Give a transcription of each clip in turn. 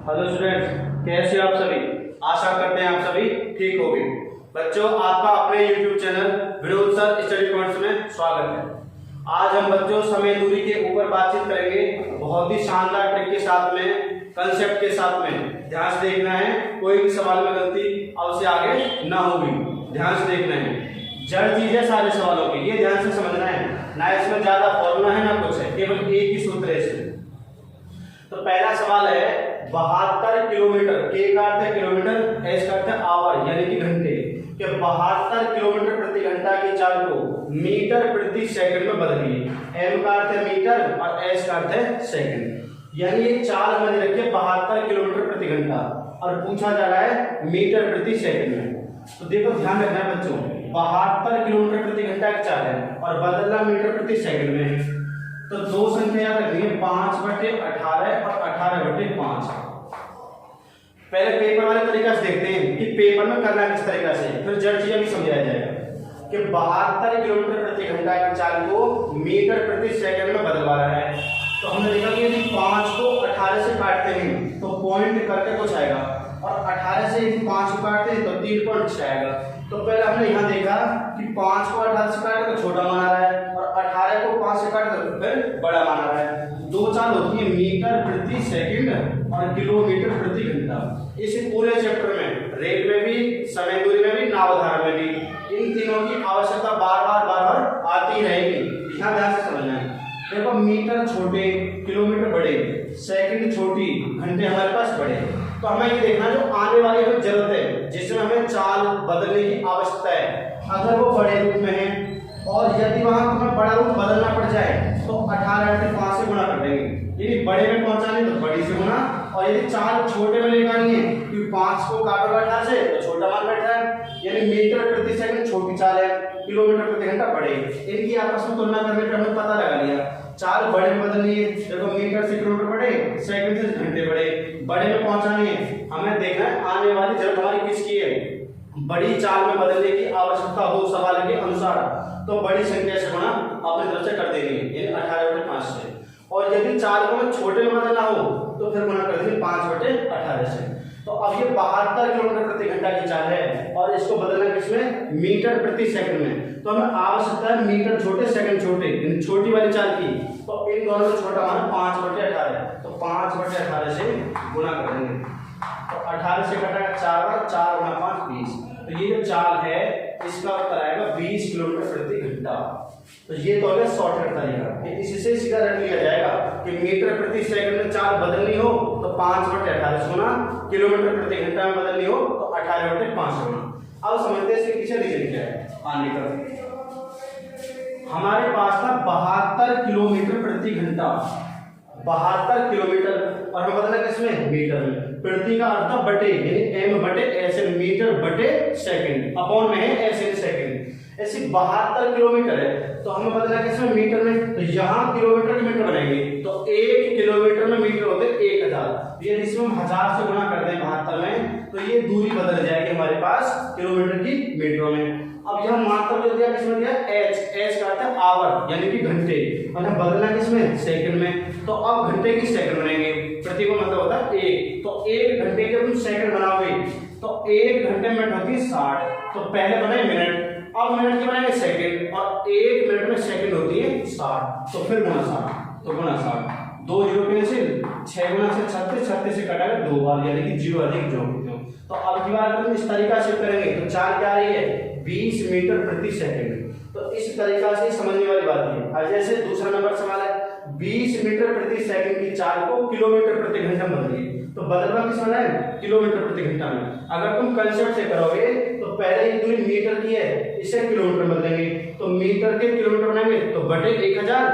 Hello students, कैसे हो आप सभी। आशा करते हैं आप सभी ठीक होंगे। बच्चों, आपका अपने YouTube channel Vinod sir study points में स्वागत है। आज हम बच्चों समय दूरी के ऊपर बातचीत करेंगे, बहुत ही शानदार ट्रिक के साथ में, कंसेप्ट के साथ में। ध्यान से देखना है, कोई भी सवाल में गलती अब से आगे ना होगी। ध्यान से देखना है, जड़ चीज है सारे सवालों की, ये ध्यान से समझना है। ना इसमें ज्यादा फॉर्मूला है ना कुछ है, केवल एक ही सूत्र है इसमें। तो पहला सवाल है 72 किलोमीटर, के का अर्थ है किलोमीटर, एस का अर्थ है आवर यानी कि घंटे, कि 72 किलोमीटर प्रति घंटा की चाल को मीटर प्रति सेकंड में बदलिए। एम का अर्थ है मीटर और एस का अर्थ है सेकंड, यानी ये चाल हमें रखिए 72 किलोमीटर प्रति घंटा और पूछा जा रहा है मीटर प्रति सेकंड में। तो देखो ध्यान रखना है बच्चों, 72 किलोमीटर प्रति घंटा की चाल है और बदलना मीटर प्रति सेकंड में है। तो दो संख्या याद रखनी है, 5/18 और 18/5। पहले पेपर वाले तरीका से देखते हैं कि पेपर में करना किस तरीका से, फिर जड़ चीजें भी समझाया जाएगा कि 72 किलोमीटर प्रति घंटा की चाल को मीटर प्रति सेकंड में बदलवा रहा है। तो हमने देखा कि यदि 5 को 18 से काटते हैं तो पॉइंट करके कुछ आएगा, और 18 से यदि 5 को काटते हैं तो 3 पॉइंट आएगा। तो पहले हमने यहाँ देखा कि 5 को 18 से काटे तो छोटा माना रहा है और 18 को 5 से काटे तो फिर बड़ा माना रहा है। दो चाल होती है, मीटर प्रति सेकंड और किलोमीटर प्रति घंटा। इस पूरे चैप्टर में, रेट में भी, समय दूरी में भी, नावाधार में भी, इन तीनों की आवश्यकता बार बार आती रहेगी। ध्यान से समझना है। देखो मीटर छोटे, किलोमीटर बड़े, सेकंड छोटी, घंटे हमारे पास बड़े। तो हमें ये देखना जो आने वाली हमें जरूरत है, जिसमें हमें चाल बदलने की आवश्यकता है, अगर वो बड़े रूप में है और यदि वहां तुम्हें बड़ा रूप बदलना पड़ जाए तो 18/5 से गुणा कर देंगे। यदि बड़े में पहुंचाने तो बड़ी से गुणा, और यदि चाल छोटे में लेकर आनी है क्योंकि 5 को काटोगे 18 से तो छोटा मान बैठ रहा है, यानी मीटर प्रति सेकंड छोटी चाल है, किलोमीटर प्रति घंटा बड़े। इनकी आपस में तुलना करने पर हमने पता लगा लिया चाल बड़े में बदलनी है। देखो मीटर से किलोमीटर बड़े, सेकंड से घंटे बड़े, बड़े में पहुंचानी है। हमें देखना है आने वाली जरूरत हमारी किसकी है, बड़ी चाल में बदलने की आवश्यकता हो सवाल के अनुसार, तो बड़ी संख्या से गुणा अपनी तरफ से कर देंगे, यानी 18/5 से। और यदि चाल को छोटे में बदलना हो तो फिर गुणा कर देंगे 5/18 से। तो अब ये 72 किलोमीटर प्रति घंटा की चाल है और इसको बदलना किसमें, मीटर प्रति सेकंड में। तो हमें आवश्यकता है मीटर छोटे, सेकंड छोटे, यानी छोटी वाली चाल की। तो इन दोनों में छोटा मान 5/18, तो 5/18 से गुणा कर देंगे। तो 18 से कटा 4 और 4 गुणा 5 20। तो ये जो चाल है इसका उत्तर आएगा 20 किलोमीटर प्रति घंटा। तो ये तो है शॉर्टकट तरीका, इससे सीधा रख लिया जाएगा कि मीटर प्रति सेकंड में चाल बदलनी हो तो 5/18 से गुणा, किलोमीटर प्रति घंटा में बदलनी हो तो 18/5 से गुणा। अब समझते हैं इसके पीछे रीजन क्या है। आने का हमारे पास था 72 किलोमीटर प्रति घंटा, 72 किलोमीटर, और हम बदलना किसमें, मीटर में। प्रति का अर्थ बटे, यानी m/s, मीटर बटे सेकंड, अपॉन में है s इन सेकंड। ऐसे 72 किलोमीटर है तो हमें बदलना किसमें, मीटर में। तो यहाँ किलोमीटर की मीटर बनाएंगे तो 1 किलोमीटर में मीटर होते हैं 1000। ये इसमें हम 1000 से गुणा कर दें 72 में तो ये दूरी बदल जाएगी हमारे पास किलोमीटर की मीटरों में। अब यह मात्रा जो दिया किसमें दिया, h का अर्थ है आवर यानी कि घंटे, और हम बदलना किसमें, सेकंड में। तो अब घंटे की सेकंड बनेंगे, प्रति को मतलब होता है 1। तो 1 घंटे के तुम सेकंड बनाओगे तो 1 घंटे में होती है 60। तो पहले बनाए मिनट, अब मिनट के बनाएंगे सेकंड, और 1 मिनट में सेकंड होती है 60। तो फिर गुणा 60, तो गुणा 60, 2 जीरो कैंसिल, 6 गुणा से 36, 36 से कटाएगा 2 बार, यानी कि 0 अधिक जो। तो अब की बार अगर हम इस तरीका से करेंगे तो चाल क्या आ रही है, 20 मीटर प्रति सेकंड। तो इस तरीका से समझने वाली बात है। अब जैसे दूसरा नंबर सवाल है, 20 मीटर प्रति सेकंड की चाल को किलोमीटर प्रति घंटा में बदलिए। तो बदलवा किस में है, किलोमीटर प्रति घंटा में। अगर तुम कंसेप्ट से करोगे तो पहले ही दूरी मीटर की है, इसे किलोमीटर में बदलेंगे तो मीटर के किलोमीटर बनाएंगे तो बटे 1000।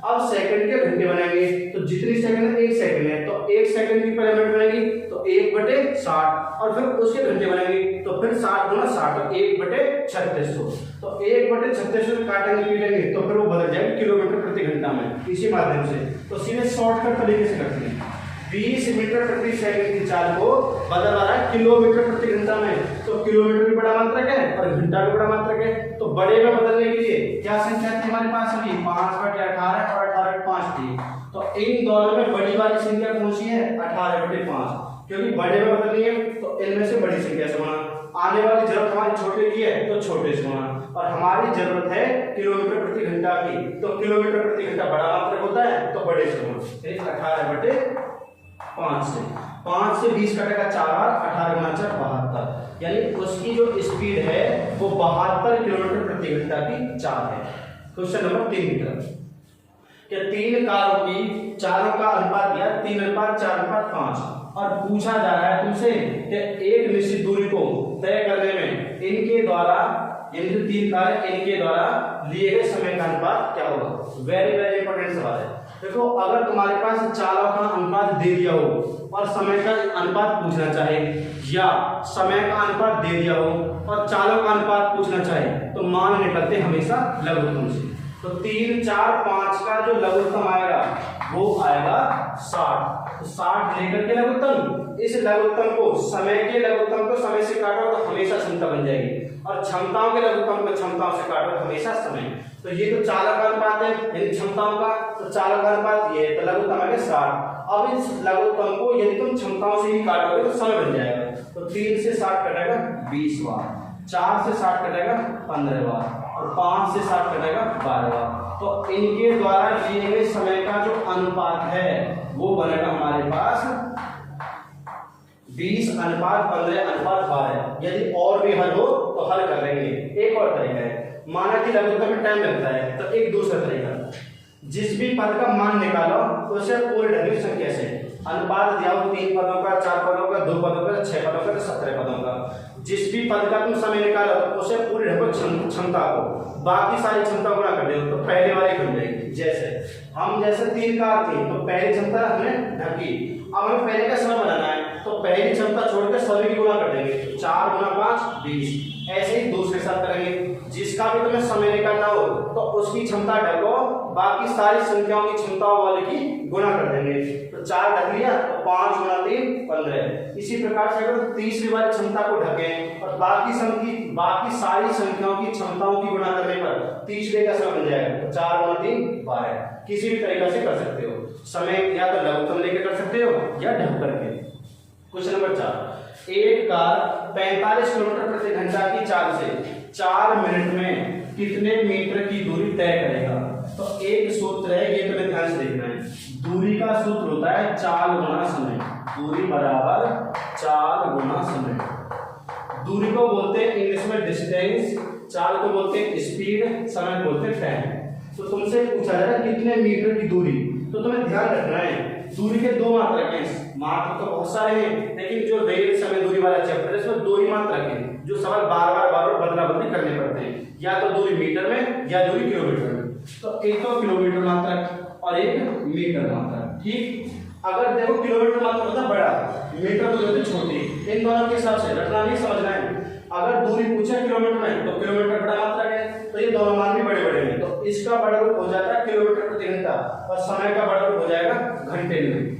अब सेकंड के घंटे बनाएंगे तो जितनी सेकंड है 1 सेकंड है तो 1 सेकंड की पहले मिनट बनेगी तो 1/60, और फिर उसके घंटे बनाएंगे तो फिर 60 गुणा 60, 1/3600। तो 1/3600 से काटेंगे पीटेंगे तो फिर वो बदल जाएगी किलोमीटर प्रति घंटा में, इसी माध्यम से। तो सीधे शॉर्टकट तरीके से करते हैं। 20 मीटर प्रति सेकंड की चाल को बदल रहा है किलोमीटर प्रति घंटा में। तो किलोमीटर भी बड़ा मात्रक है और घंटा भी बड़ा मात्रक है। तो बड़े में बदलने के लिए क्या संख्या थी हमारे पास अभी, 5/18 और 18/5 थी। तो इन दोनों में बड़ी वाली संख्या कौन सी है, 18/5। क्योंकि बड़े में बदलनी है तो इनमें से बड़ी संख्या से गुणा, आने वाली जरूरत हमारी छोटे की है तो छोटे से गुणा, और हमारी जरूरत है किलोमीटर प्रति घंटा की, तो किलोमीटर प्रति घंटा बड़ा मात्रक होता है तो बड़े से गुणा। 18/5 से 5 से 20 कटेगा 4 बार, 18 गुना 4 72, यानी उसकी जो स्पीड है वो 72 किलोमीटर प्रति घंटा की 4 है। क्वेश्चन नंबर 3 की तरफ, कि 3 कारों की चारों का अनुपात दिया 3:4:5 और पूछा जा रहा है तुमसे कि एक निश्चित दूरी को तय करने में इनके द्वारा, यानी जो 3 कार है इनके द्वारा लिए गए समय का अनुपात क्या होगा। वेरी वेरी इंपॉर्टेंट सवाल है। देखो अगर तुम्हारे पास चालों का अनुपात दे दिया हो और समय का अनुपात पूछना चाहे, या समय का अनुपात दे दिया हो और चालों का अनुपात पूछना चाहे, तो मान निकलते हमेशा लघुत्तम से। तो 3, 4, 5 का जो लघुत्तम आएगा वो आएगा 60। तो 60 लेकर के लघुत्तम, इस लघुत्तम को समय के लघुत्तम को समय से काटो तो हमेशा क्षमता बन जाएगी, और क्षमताओं के लघुत्तम को क्षमताओं से काटो तो हमेशा समय। तो ये तो चालक का अनुपात है यानी क्षमताओं का, तो चालक का अनुपात ये है, तो लघुत्तम है 60। अब इस लघुत्तम को यदि तुम क्षमताओं से ही काटोगे तो समय बन जाएगा। तो 3 से 60 कटेगा 20 बार, 4 से 60 कटेगा 15 बार, और 5 से 60 कटेगा 12 बार। तो इनके द्वारा लिए गए समय का जो अनुपात है वो बनेगा हमारे पास 20:15:12। यदि और भी हल हो तो हल कर लेंगे। एक और तरीका है, माना कि लघुत्तम में टाइम लगता है, तो एक दूसरा तरीका, जिस भी पद का मान निकालो उसे पूरे ढंग संख्या से अनुपात दिया हो 3 पदों का, 4 पदों का, 2 पदों का, 6 पदों का, 17 पदों का, जिस भी पद का तुम समय निकालो उसे पूरे ढंग क्षमता को बाकी सारी क्षमता गुणा कर दो तो पहले वाली बन जाएगी। जैसे 3 कार थी तो पहली क्षमता हमने ढकी, अब हमें पहले का समय बनाना है तो पहली क्षमता छोड़कर सभी की गुणा कर देंगे, तो 4 × 5 20। ऐसे ही दूसरे साथ करेंगे, जिसका भी तुम्हें समय निकालना हो तो उसकी क्षमता ढको, बाकी सारी संख्याओं की क्षमताओं वाले की गुणा कर देंगे। तो 4 ढक लिया तो 5 × 3 15। इसी प्रकार से अगर तीसरी वाली क्षमता को ढकें और बाकी सारी संख्याओं की क्षमताओं की गुणा करने पर तीसरे का समय बन जाएगा, तो 4 × 3 12। किसी भी तरीका से कर सकते हो, समय या तो लघुत्तम लेके कर सकते हो या ढक करके। क्वेश्चन नंबर 4, एक कार 45 किलोमीटर प्रति घंटा की चाल से 4 मिनट में कितने मीटर की दूरी तय करेगा। तो एक सूत्र है, ये तुम्हें ध्यान से देखना है। दूरी का सूत्र होता है चाल गुना समय, दूरी बराबर चाल गुना समय। दूरी को बोलते हैं इंग्लिश में डिस्टेंस, चाल को बोलते हैं स्पीड, समय बोलते हैं टाइम। तो तुमसे पूछा जा रहा है कितने मीटर की दूरी, तो तुम्हें ध्यान रखना है दूरी के 2 मात्रक हैं। मात्रक तो बहुत सारे हैं, लेकिन जो रेल समय दूरी वाला चैप्टर है इसमें 2 ही मात्रक हैं जो सवाल बार-बार बदला बदली करने पड़ते हैं, या तो दूरी मीटर में या दूरी किलोमीटर में। तो एक तो किलोमीटर मात्रक और एक मीटर मात्रक। ठीक, अगर देखो किलोमीटर मात्रक होता है बड़ा, मीटर तो होती छोटी, इन दोनों के हिसाब से रटना नहीं, समझना है। अगर दूरी पूछे किलोमीटर में तो किलोमीटर बड़ा मात्रक है, तो ये दोनों मान भी बड़े बड़े हैं, तो इसका बड़ा रूप हो जाता है किलोमीटर प्रति घंटा और समय का बड़ा रूप हो जाएगा घंटे में।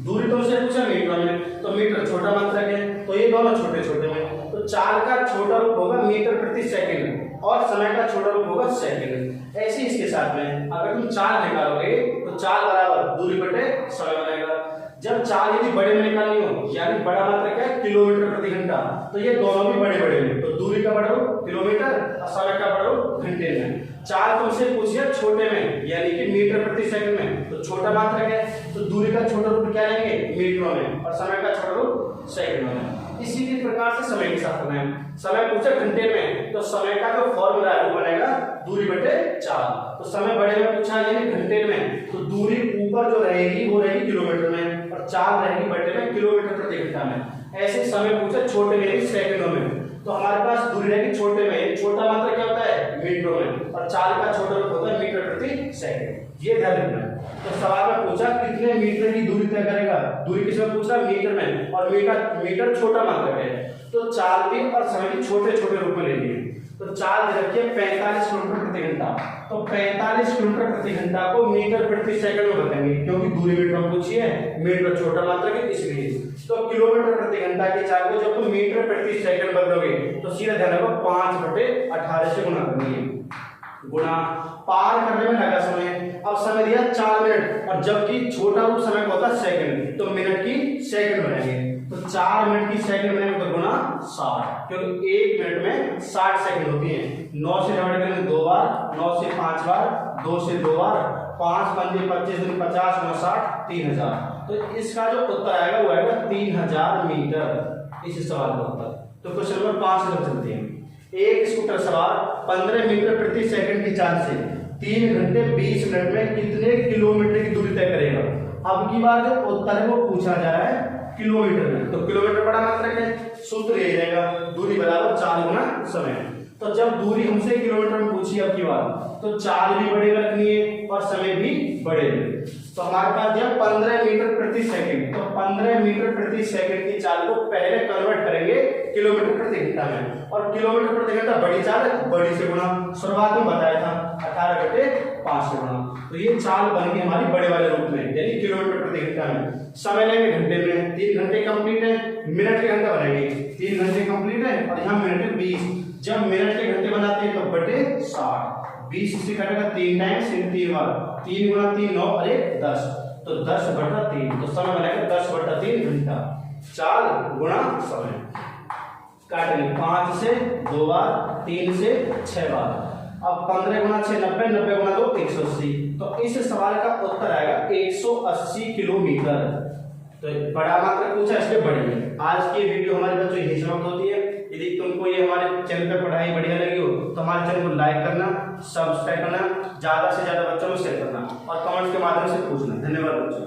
दूरी तो से पूछा मीटर में, तो मीटर छोटा मात्रक है, तो ये दोनों छोटे छोटे में। तो चाल का छोटा रूप होगा मीटर प्रति सेकंड और समय का छोटा रूप होगा सेकंड। ऐसे इसके साथ में अगर तुम चाल निकालोगे तो चाल बराबर दूरी बटे समय बनेगा। जब चाल यदि बड़े में निकालनी हो, यानी बड़ा मात्रक है किलोमीटर प्रति घंटा, तो ये दोनों भी बड़े बड़े हैं, तो दूरी का बड़ा रूप किलोमीटर और समय का बड़ा रूप घंटे में। चाल तुमसे पूछिए छोटे में, यानी कि मीटर प्रति सेकंड में, तो छोटा मात्रक है, तो दूरी का छोटा रूप क्या लेंगे मीटरों में, और समय का छोटा रूप सेकंडों में। इसी प्रकार से समय के साथ करना है। समय पूछे घंटे में, तो समय का जो फॉर्मूला है वो बनेगा दूरी बटे चाल। तो समय बड़े में पूछा यानी घंटे में, तो दूरी ऊपर जो रहेगी वो रहेगी किलोमीटर में और चाल रहेगी बटे में किलोमीटर प्रति घंटा में। ऐसे समय पूछे छोटे में सेकंडों में, तो हमारे पास दूरी रहेगी छोटे में, छोटा मात्रक क्या होता है मीटरों में, और चाल का छोटा रूप होता है मीटर प्रति सेकंड। ये ध्यान रखना है। तो सवाल में पूछा कितने मीटर की दूरी तय करेगा, दूरी किसमें पूछ रहा मीटर में, और मीटर छोटा मात्रक है, तो चाल भी और समय भी छोटे छोटे रूप में लेंगे। तो चाल दे रखिए 45 किलोमीटर प्रति घंटा, तो 45 किलोमीटर प्रति घंटा को मीटर प्रति सेकंड में बताएंगे, क्योंकि दूरी मीटर में पूछी है, मीटर छोटा मात्रक है इसलिए। तो किलोमीटर प्रति घंटा की चाल को जब तुम मीटर प्रति सेकंड बदलोगे तो सीधा ध्यान रखो 5/18 से गुणा करनी है। गुणा पार करने में लगा समय, अब समय दिया 4 मिनट, और जबकि छोटा रूप समय का होता है सेकंड, तो मिनट की सेकंड बनाएंगे। तो 4 मिनट की सेकंड में तो गुना 60, क्योंकि 1 मिनट में 60 सेकंड होती है। 9 से डिवाइड करेंगे 2 बार, 9 से 5 बार, 2 से 2 बार, 5 पंजे 25 दूनी 50 गुना 60 3000। तो इसका जो उत्तर आएगा वो आएगा 3000 मीटर इस सवाल का उत्तर। तो क्वेश्चन नंबर 5 की तरफ चलते हैं। एक स्कूटर सवार 15 मीटर प्रति सेकंड की चाल से 3 घंटे 20 मिनट में कितने किलोमीटर की दूरी तय करेगा। अब की बार जो उत्तर है वो पूछा जा रहा है किलोमीटर में, तो किलोमीटर बड़ा मात्रक है, सूत्र यही रहेगा दूरी बराबर चाल गुना समय। तो जब दूरी हमसे किलोमीटर में पूछी अब की बार, तो चाल भी बड़े रखनी है और समय भी बड़े। तो हमारे पास दिया 15 मीटर प्रति सेकंड, तो 15 मीटर प्रति सेकंड की चाल को पहले कन्वर्ट करेंगे किलोमीटर प्रति घंटा में, और किलोमीटर प्रति घंटा बड़ी चाल बड़ी से गुना, शुरुआत में बताया था 18/5 से गुना। तो ये चाल बन गई हमारी बड़े वाले रूप में, यानी किलोमीटर प्रति घंटा में। समय लेंगे घंटे में, 3 घंटे कंप्लीट है, मिनट के घंटा बनेंगे, 3 घंटे कंप्लीट है और यहाँ मिनट 20। जब मिनट के घंटे बनाते हैं तो बटे 60, 20 से कटेगा 3 टाइम्स 3 बार, 3 गुना 3 9 और 1 10, तो 10/3, तो समय बनेगा 10/3 घंटा। चाल गुणा समय काटेंगे, 5 से 2 बार, 3 से 6 बार। अब 15 गुना 6 90, 90 गुना 2 180। तो इस सवाल का उत्तर आएगा 180 किलोमीटर। तो बड़ा मात्रक पूछा इसलिए बड़ी है। आज की वीडियो हमारे बच्चों यही समाप्त होती है। यदि तुमको ये हमारे चैनल पे पढ़ाई बढ़िया लगी हो तो हमारे चैनल को लाइक करना, सब्सक्राइब करना, ज्यादा से ज्यादा बच्चों में शेयर करना और कमेंट्स के माध्यम से पूछना। धन्यवाद बच्चों।